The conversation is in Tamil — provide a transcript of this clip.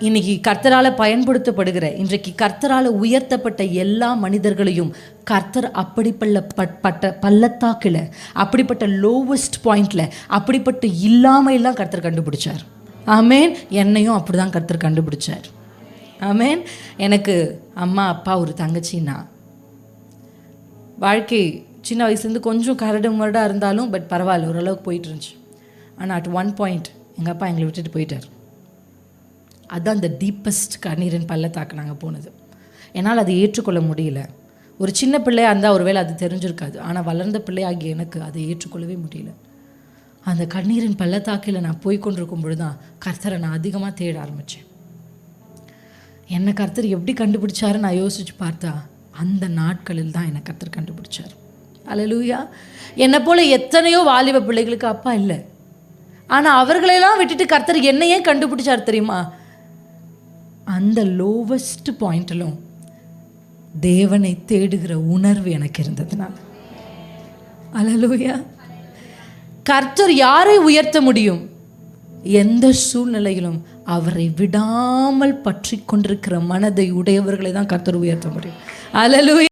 இன்னைக்கு கர்த்தரால் பயன்படுத்தப்படுகிற, இன்றைக்கு கர்த்தரால் உயர்த்தப்பட்ட எல்லா மனிதர்களையும் கர்த்தர் அப்படிப்பட்ட பள்ளத்தாக்கில், அப்படிப்பட்ட லோவஸ்ட் பாயிண்டில், அப்படிப்பட்ட இல்லாமையெல்லாம் கர்த்தர் கண்டுபிடிச்சார். ஆமேன். என்னையும் அப்படி தான் கர்த்தர் கண்டுபிடிச்சார். ஆமேன். எனக்கு அம்மா அப்பா ஒரு தங்கச்சின்னா, வாழ்க்கை சின்ன வயசுலேருந்து கொஞ்சம் கரடு முரடாக இருந்தாலும் பட் பரவாயில்ல, ஓரளவுக்கு போயிட்டு இருந்துச்சு. ஆனால் அட் ஒன் பாயிண்ட் எங்கள் அப்பா எங்களை விட்டுட்டு போயிட்டார். அதுதான் அந்த டீப்பஸ்ட் கண்ணீரின் பள்ளத்தாக்கு நாங்கள் போனது. என்னால் அதை ஏற்றுக்கொள்ள முடியல. ஒரு சின்ன பிள்ளையாக இருந்தால் ஒருவேளை அது தெரிஞ்சிருக்காது. ஆனால் வளர்ந்த பிள்ளையாகிய எனக்கு அதை ஏற்றுக்கொள்ளவே முடியல. அந்த கண்ணீரின் பள்ளத்தாக்கில் நான் போய் கொண்டிருக்கும் பொழுது தான் கர்த்தரை நான் அதிகமாக தேட ஆரம்பித்தேன். என்னை கர்த்தர் எப்படி கண்டுபிடிச்சாரு நான் யோசித்து பார்த்தா, அந்த நாட்களில் தான் என்னை கர்த்தர் கண்டுபிடிச்சார். அல்லேலூயா. என்னை போல் எத்தனையோ வாலிப பிள்ளைகளுக்கு அப்பா இல்லை. ஆனால் அவர்களெல்லாம் விட்டுட்டு கர்த்தர் என்னையே கண்டுபிடிச்சார் தெரியுமா? அந்த லோவஸ்ட் பாயிண்டிலும் தேவனை தேடுகிற உணர்வு எனக்கு இருந்ததுனால. அல்லேலூயா. கர்த்தர் யாரை உயர்த்த முடியும்? எந்த சூழ்நிலையிலும் அவரை விடாமல் பற்றி கொண்டிருக்கிற மனதை உடையவர்களை தான் கர்த்தர் உயர்த்த முடியும். அல்லேலூயா.